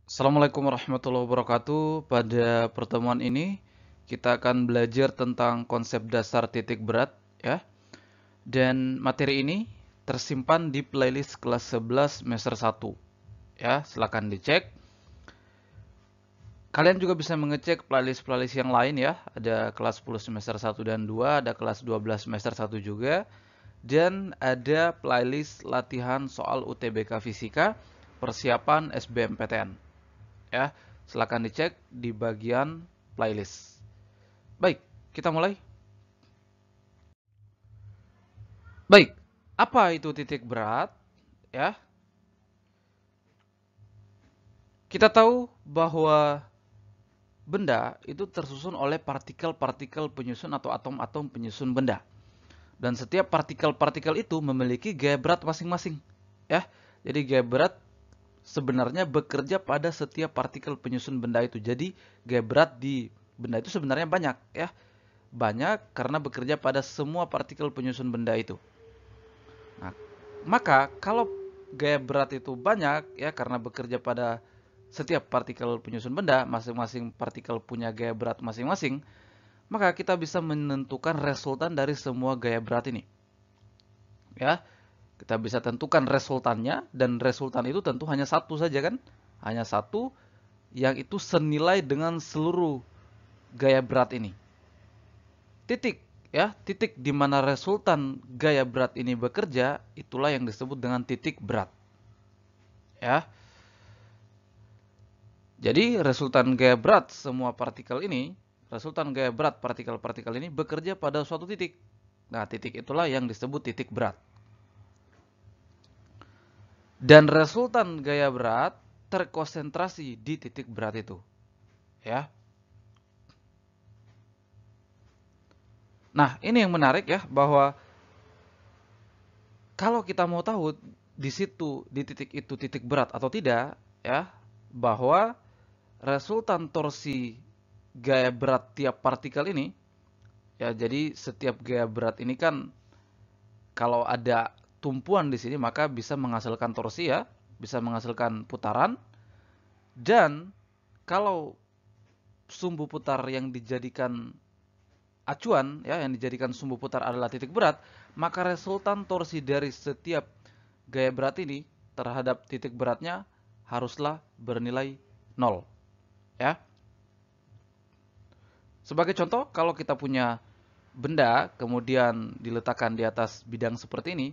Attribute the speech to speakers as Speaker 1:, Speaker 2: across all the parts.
Speaker 1: Assalamualaikum warahmatullahi wabarakatuh. Pada pertemuan ini kita akan belajar tentang konsep dasar titik berat ya. Dan materi ini tersimpan di playlist kelas 11 semester 1 ya. Silakan dicek. Kalian juga bisa mengecek playlist-playlist yang lain ya. Ada kelas 10 semester 1 dan 2, ada kelas 12 semester 1 juga. Dan ada playlist latihan soal UTBK Fisika persiapan SBMPTN. Ya, silakan dicek di bagian playlist. Baik, kita mulai. Baik, apa itu titik berat? Ya, kita tahu bahwa benda itu tersusun oleh partikel-partikel penyusun atau atom-atom penyusun benda. Dan setiap partikel-partikel itu memiliki gaya berat masing-masing. Ya, jadi gaya berat sebenarnya bekerja pada setiap partikel penyusun benda itu. Jadi gaya berat di benda itu sebenarnya banyak ya. Banyak karena bekerja pada semua partikel penyusun benda itu. Nah, maka kalau gaya berat itu banyak ya karena bekerja pada setiap partikel penyusun benda, masing-masing partikel punya gaya berat masing-masing, maka kita bisa menentukan resultan dari semua gaya berat ini. Ya, kita bisa tentukan resultannya dan resultan itu tentu hanya satu saja kan? Hanya satu yang itu senilai dengan seluruh gaya berat ini. Titik ya, titik di mana resultan gaya berat ini bekerja, itulah yang disebut dengan titik berat. Ya. Jadi resultan gaya berat semua partikel ini, resultan gaya berat partikel-partikel ini bekerja pada suatu titik. Nah, titik itulah yang disebut titik berat. Dan resultan gaya berat terkonsentrasi di titik berat itu. Ya. Nah, ini yang menarik ya, bahwa kalau kita mau tahu di situ, di titik itu titik berat atau tidak, ya, bahwa resultan torsi gaya berat tiap partikel ini, ya, jadi setiap gaya berat ini kan kalau ada tumpuan di sini maka bisa menghasilkan torsi ya, bisa menghasilkan putaran. Dan kalau sumbu putar yang dijadikan acuan ya, yang dijadikan sumbu putar adalah titik berat, maka resultan torsi dari setiap gaya berat ini terhadap titik beratnya haruslah bernilai 0 ya. Sebagai contoh, kalau kita punya benda kemudian diletakkan di atas bidang seperti ini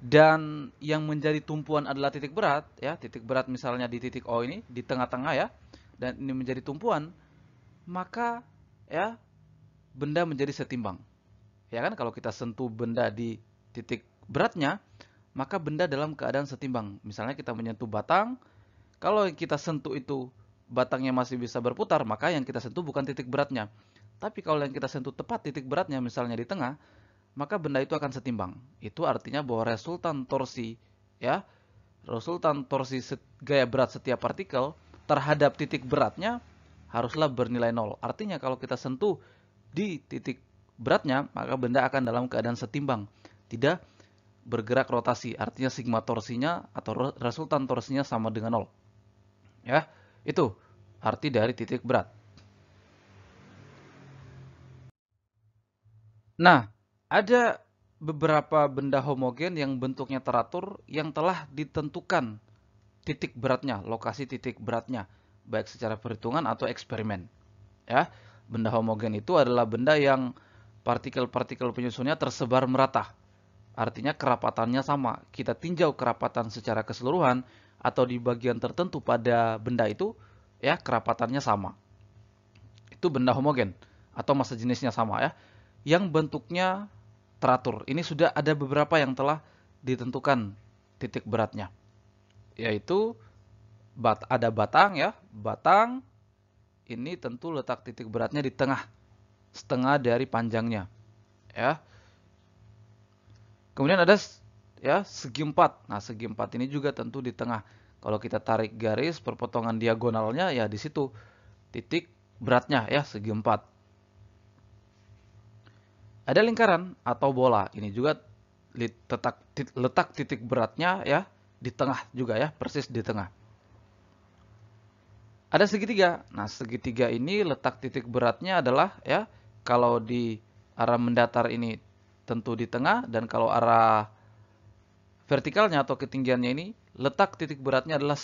Speaker 1: dan yang menjadi tumpuan adalah titik berat ya, titik berat misalnya di titik O ini di tengah-tengah ya, dan ini menjadi tumpuan, maka ya benda menjadi setimbang. Ya kan, kalau kita sentuh benda di titik beratnya, maka benda dalam keadaan setimbang. Misalnya kita menyentuh batang, kalau kita sentuh itu batangnya masih bisa berputar, maka yang kita sentuh bukan titik beratnya. Tapi kalau yang kita sentuh tepat titik beratnya misalnya di tengah, maka benda itu akan setimbang. Itu artinya bahwa resultan torsi ya, resultan torsi gaya berat setiap partikel terhadap titik beratnya haruslah bernilai 0. Artinya kalau kita sentuh di titik beratnya, maka benda akan dalam keadaan setimbang, tidak bergerak rotasi. Artinya sigma torsinya atau resultan torsinya sama dengan 0. Ya, itu arti dari titik berat. Nah, ada beberapa benda homogen yang bentuknya teratur yang telah ditentukan titik beratnya, lokasi titik beratnya, baik secara perhitungan atau eksperimen. Ya, benda homogen itu adalah benda yang partikel-partikel penyusunnya tersebar merata. Artinya kerapatannya sama. Kita tinjau kerapatan secara keseluruhan atau di bagian tertentu pada benda itu, ya kerapatannya sama. Itu benda homogen atau massa jenisnya sama ya. Yang bentuknya teratur. Ini sudah ada beberapa yang telah ditentukan titik beratnya. Yaitu ada batang ya. Batang ini tentu letak titik beratnya di tengah, setengah dari panjangnya. Ya. Kemudian ada ya segi empat. Nah, segi empat ini juga tentu di tengah. Kalau kita tarik garis perpotongan diagonalnya ya di situ titik beratnya ya segi empat. Ada lingkaran atau bola. Ini juga letak titik beratnya ya di tengah juga ya, persis di tengah. Ada segitiga. Nah, segitiga ini letak titik beratnya adalah ya, kalau di arah mendatar ini tentu di tengah, dan kalau arah vertikalnya atau ketinggiannya ini letak titik beratnya adalah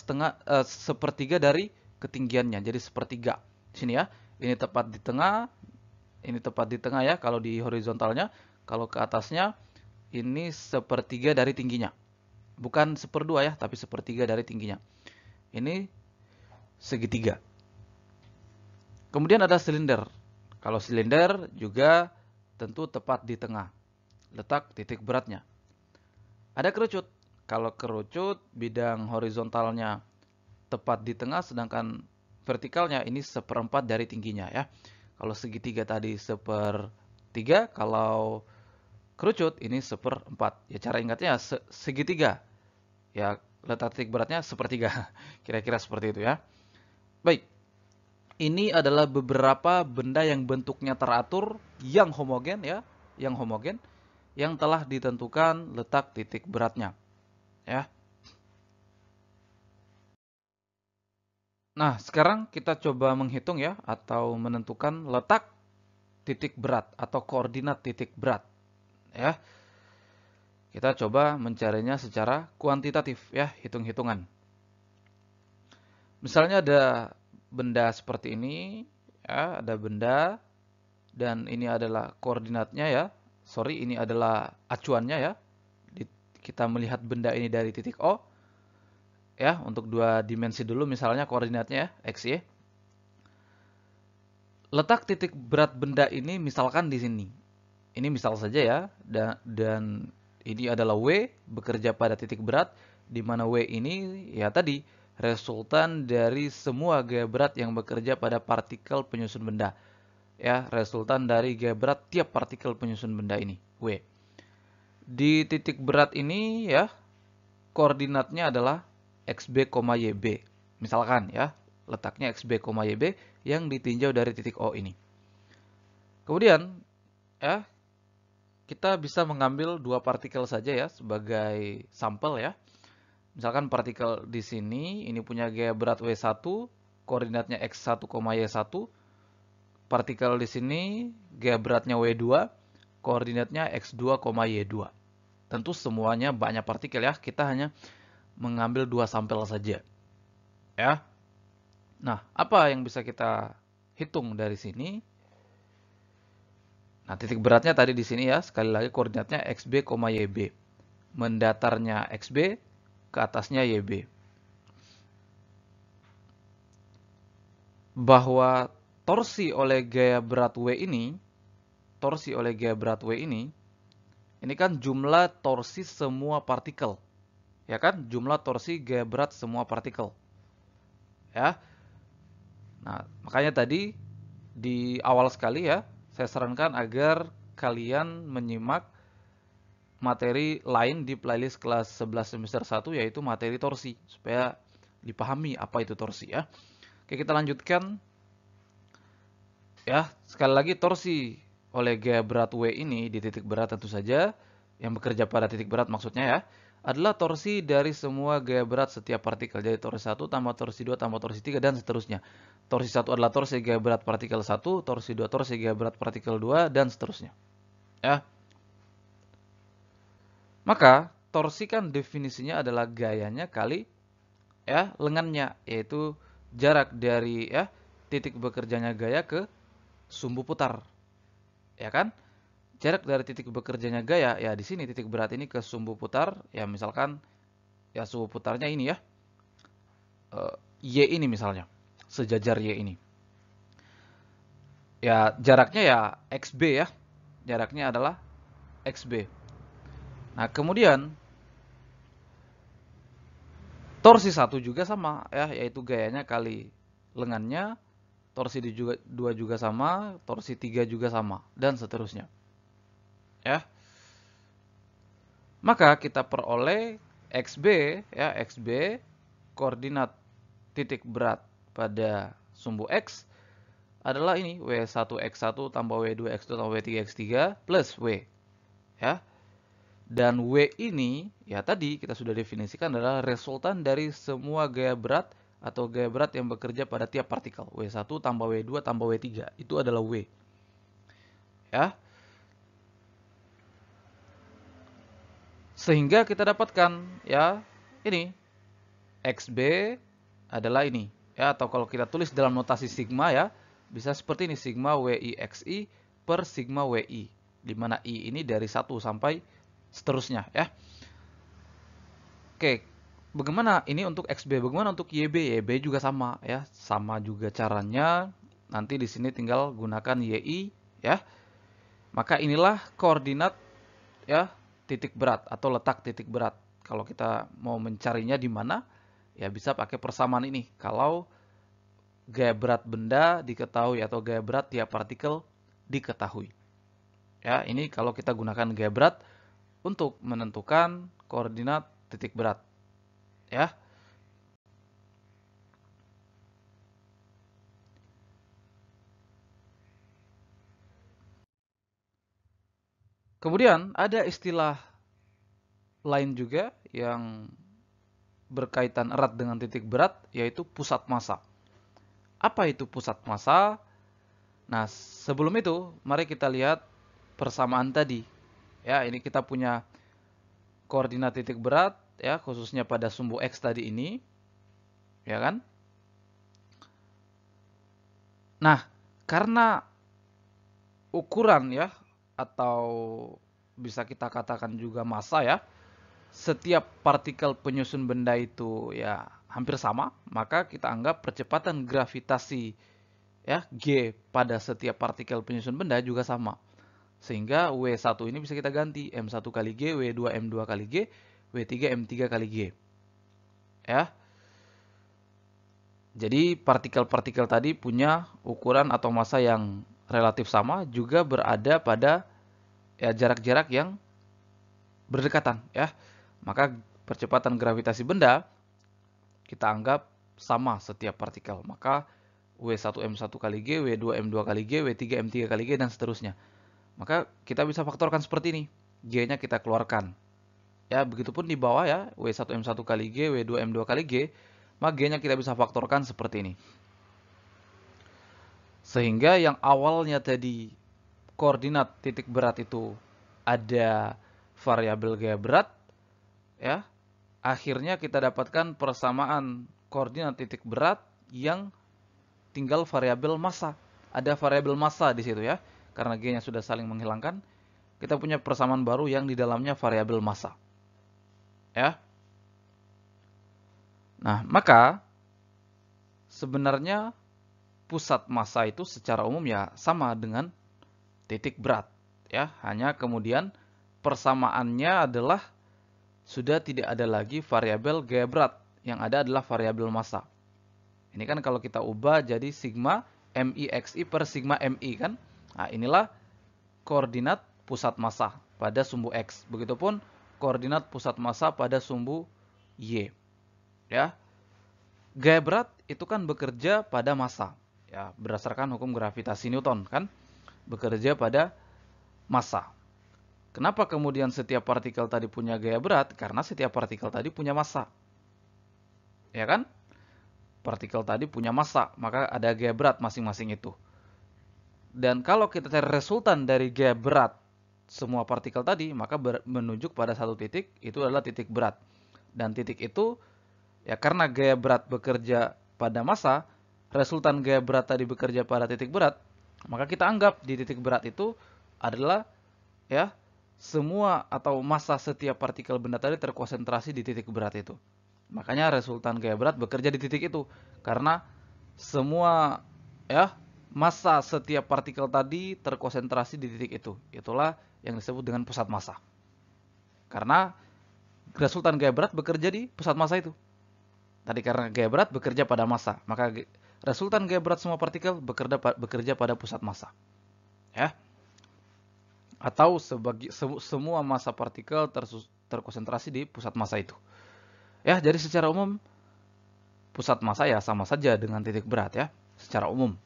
Speaker 1: sepertiga dari ketinggiannya. Jadi sepertiga. Di sini ya. Ini tepat di tengah, ini tepat di tengah ya kalau di horizontalnya. Kalau ke atasnya ini sepertiga dari tingginya. Bukan seperdua ya, tapi sepertiga dari tingginya. Ini segitiga. Kemudian ada silinder. Kalau silinder juga tentu tepat di tengah letak titik beratnya. Ada kerucut. Kalau kerucut, bidang horizontalnya tepat di tengah, sedangkan vertikalnya ini seperempat dari tingginya ya. Kalau segitiga tadi sepertiga, kalau kerucut ini seperempat. Ya cara ingatnya segitiga. Ya letak titik beratnya sepertiga. Kira-kira seperti itu ya. Baik. Ini adalah beberapa benda yang bentuknya teratur, yang homogen ya, yang telah ditentukan letak titik beratnya, ya. Nah, sekarang kita coba menghitung ya, atau menentukan letak titik berat atau koordinat titik berat, ya. Kita coba mencarinya secara kuantitatif ya, hitung-hitungan. Misalnya ada benda seperti ini, ya, ada benda dan ini adalah koordinatnya ya. Sorry, ini adalah acuannya ya. Kita melihat benda ini dari titik O. Ya, untuk dua dimensi dulu misalnya koordinatnya ya, X, Y. Letak titik berat benda ini misalkan di sini. Ini misal saja ya, dan ini adalah W bekerja pada titik berat, di mana W ini ya tadi resultan dari semua gaya berat yang bekerja pada partikel penyusun benda. Ya, resultan dari gaya berat tiap partikel penyusun benda ini, W. Di titik berat ini ya, koordinatnya adalah XB, YB. Misalkan ya, letaknya XB, YB yang ditinjau dari titik O ini. Kemudian ya, kita bisa mengambil dua partikel saja ya sebagai sampel ya. Misalkan partikel di sini ini punya gaya berat W1, koordinatnya X1, Y1. Partikel di sini gaya beratnya W2, koordinatnya X2, Y2. Tentu semuanya banyak partikel ya, kita hanya mengambil dua sampel saja. Ya. Nah, apa yang bisa kita hitung dari sini? Nah, titik beratnya tadi di sini ya, sekali lagi koordinatnya XB, YB. Mendatarnya XB, ke atasnya YB. Bahwa torsi oleh gaya berat W ini, ini kan jumlah torsi semua partikel. Ya kan? Jumlah torsi gaya berat semua partikel. Ya. Nah, makanya tadi di awal sekali ya, saya sarankan agar kalian menyimak materi lain di playlist kelas 11 semester 1 yaitu materi torsi supaya dipahami apa itu torsi ya. Oke, kita lanjutkan. Ya, sekali lagi torsi oleh gaya berat W ini di titik berat tentu saja yang bekerja pada titik berat maksudnya ya, adalah torsi dari semua gaya berat setiap partikel. Jadi torsi 1 tambah torsi 2 tambah torsi 3 dan seterusnya. Torsi 1 adalah torsi gaya berat partikel 1, torsi 2 torsi gaya berat partikel 2 dan seterusnya. Ya. Maka torsi kan definisinya adalah gayanya kali ya lengannya, yaitu jarak dari ya titik bekerjanya gaya ke sumbu putar. Ya kan? Jarak dari titik bekerjanya gaya ya di sini titik berat ini ke sumbu putar ya, misalkan ya sumbu putarnya ini ya. Y ini misalnya. Sejajar Y ini. Ya jaraknya ya XB ya. Jaraknya adalah XB. Nah, kemudian torsi 1 juga sama ya, yaitu gayanya kali lengannya. Torsi 2 juga sama, torsi 3 juga sama dan seterusnya. Ya. Maka kita peroleh XB ya, XB koordinat titik berat pada sumbu X adalah ini W1X1 tambah W2X2 tambah W3X3 plus W. Ya. Dan W ini ya tadi kita sudah definisikan adalah resultan dari semua gaya berat atau gaya berat yang bekerja pada tiap partikel. W1 tambah W2 tambah W3 itu adalah W. Ya. Sehingga kita dapatkan ya ini XB adalah ini ya, atau kalau kita tulis dalam notasi sigma ya, bisa seperti ini, sigma WI XI per sigma WI, di mana I ini dari 1 sampai seterusnya ya. Oke, bagaimana ini untuk XB, bagaimana untuk YB? YB juga sama ya, sama juga caranya. Nanti di sini tinggal gunakan YI ya. Maka inilah koordinat ya titik berat atau letak titik berat. Kalau kita mau mencarinya di mana, ya bisa pakai persamaan ini. Kalau gaya berat benda diketahui atau gaya berat tiap partikel diketahui. Ya, ini kalau kita gunakan gaya berat untuk menentukan koordinat titik berat. Ya. Kemudian ada istilah lain juga yang berkaitan erat dengan titik berat, yaitu pusat massa. Apa itu pusat massa? Nah, sebelum itu, mari kita lihat persamaan tadi. Ya, ini kita punya koordinat titik berat, ya, khususnya pada sumbu X tadi ini. Ya kan? Nah, karena ukuran ya, atau bisa kita katakan juga massa ya, setiap partikel penyusun benda itu ya hampir sama, maka kita anggap percepatan gravitasi ya G pada setiap partikel penyusun benda juga sama. Sehingga W1 ini bisa kita ganti M1 kali G, W2 M2 kali G, W3 M3 kali G. Ya. Jadi partikel-partikel tadi punya ukuran atau massa yang relatif sama, juga berada pada ya jarak-jarak yang berdekatan ya. Maka percepatan gravitasi benda kita anggap sama setiap partikel. Maka W1 M1 kali G, W2 M2 kali G, W3 M3 kali G, dan seterusnya. Maka kita bisa faktorkan seperti ini. G-nya kita keluarkan. Ya, begitupun di bawah ya, W1 M1 kali G, W2 M2 kali G, maka G-nya kita bisa faktorkan seperti ini. Sehingga yang awalnya tadi koordinat titik berat itu ada variabel gaya berat, ya, akhirnya kita dapatkan persamaan koordinat titik berat yang tinggal variabel massa. Ada variabel massa di situ ya, karena G-nya sudah saling menghilangkan. Kita punya persamaan baru yang di dalamnya variabel massa. Ya. Nah, maka sebenarnya pusat massa itu secara umum ya sama dengan titik berat. Ya, hanya kemudian persamaannya adalah sudah tidak ada lagi variabel gaya berat, yang ada adalah variabel massa. Ini kan kalau kita ubah jadi sigma MIXI per sigma MI kan. Nah, inilah koordinat pusat massa pada sumbu X. Begitupun koordinat pusat massa pada sumbu Y. Ya. Gaya berat itu kan bekerja pada massa. Ya, berdasarkan hukum gravitasi Newton kan. Bekerja pada massa. Kenapa kemudian setiap partikel tadi punya gaya berat? Karena setiap partikel tadi punya massa. Ya kan? Partikel tadi punya massa, maka ada gaya berat masing-masing itu. Dan kalau kita cari resultan dari gaya berat semua partikel tadi, maka menunjuk pada satu titik, itu adalah titik berat. Dan titik itu, ya karena gaya berat bekerja pada massa, resultan gaya berat tadi bekerja pada titik berat, maka kita anggap di titik berat itu adalah ya semua atau massa setiap partikel benda tadi terkonsentrasi di titik berat itu. Makanya resultan gaya berat bekerja di titik itu, karena semua ya massa setiap partikel tadi terkonsentrasi di titik itu. Itulah yang disebut dengan pusat massa. Karena resultan gaya berat bekerja di pusat massa itu. Tadi karena gaya berat bekerja pada massa, maka resultan gaya berat semua partikel bekerja pada pusat massa. Ya. Atau semua massa partikel terkonsentrasi di pusat massa itu. Ya, jadi secara umum pusat massa ya sama saja dengan titik berat ya, secara umum.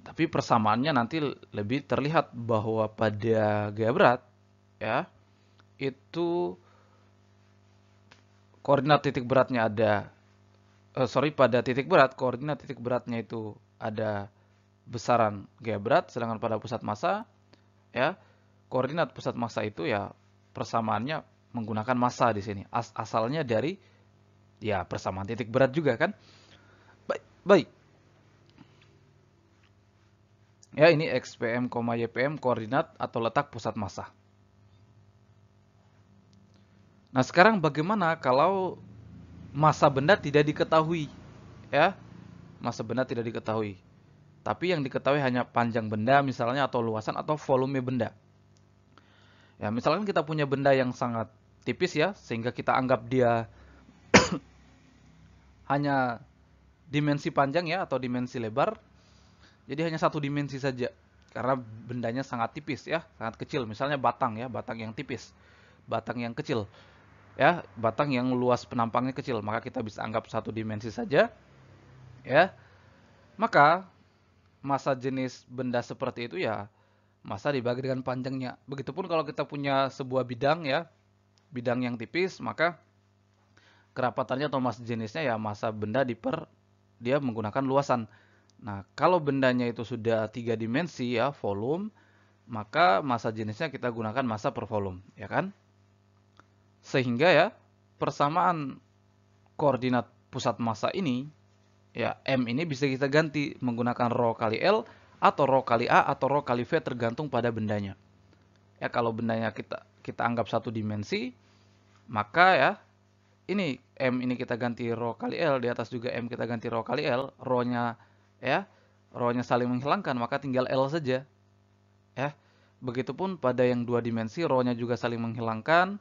Speaker 1: Tapi persamaannya nanti lebih terlihat bahwa pada gaya berat ya itu koordinat titik beratnya ada pada titik berat, koordinat titik beratnya itu ada besaran G berat, sedangkan pada pusat massa ya, koordinat pusat massa itu ya persamaannya menggunakan massa di sini. Asalnya dari ya persamaan titik berat juga kan. Baik. Ya, ini XPM, YPM koordinat atau letak pusat massa. Nah, sekarang bagaimana kalau massa benda tidak diketahui? Ya, massa benda tidak diketahui. Tapi yang diketahui hanya panjang benda misalnya atau luasan atau volume benda. Ya, misalkan kita punya benda yang sangat tipis ya, sehingga kita anggap dia hanya dimensi panjang ya atau dimensi lebar. Jadi hanya satu dimensi saja. Karena bendanya sangat tipis ya, sangat kecil. Misalnya batang ya, batang yang tipis, batang yang kecil. Ya, batang yang luas penampangnya kecil, maka kita bisa anggap satu dimensi saja. Ya. Maka massa jenis benda seperti itu ya massa dibagi dengan panjangnya. Begitupun kalau kita punya sebuah bidang ya, bidang yang tipis, maka kerapatannya atau massa jenisnya ya massa benda dia menggunakan luasan. Nah, kalau bendanya itu sudah 3 dimensi ya, volume, maka massa jenisnya kita gunakan massa per volume, ya kan? Sehingga ya persamaan koordinat pusat massa ini ya M ini bisa kita ganti menggunakan rho kali L atau rho kali A atau rho kali V tergantung pada bendanya. Ya kalau bendanya kita anggap satu dimensi, maka ya ini M ini kita ganti rho kali L, di atas juga M kita ganti rho kali L, rho-nya ya, rho-nya saling menghilangkan maka tinggal L saja. Ya. Begitupun pada yang dua dimensi rho-nya juga saling menghilangkan.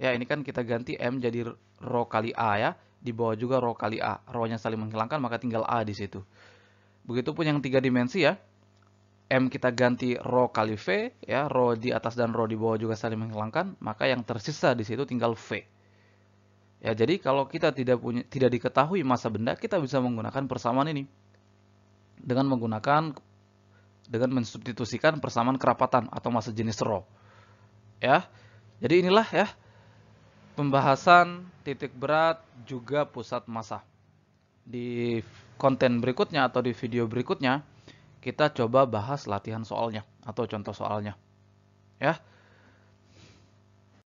Speaker 1: Ya, ini kan kita ganti M jadi rho kali A ya. Di bawah juga rho kali A. Rho-nya saling menghilangkan maka tinggal A di situ. Begitupun yang tiga dimensi ya. M kita ganti rho kali V ya, rho di atas dan rho di bawah juga saling menghilangkan, maka yang tersisa di situ tinggal V. Ya, jadi kalau kita tidak diketahui massa benda, kita bisa menggunakan persamaan ini. Dengan mensubstitusikan persamaan kerapatan atau massa jenis rho. Ya. Jadi inilah ya pembahasan titik berat juga pusat massa. Di konten berikutnya atau di video berikutnya kita coba bahas latihan soalnya atau contoh soalnya. Ya.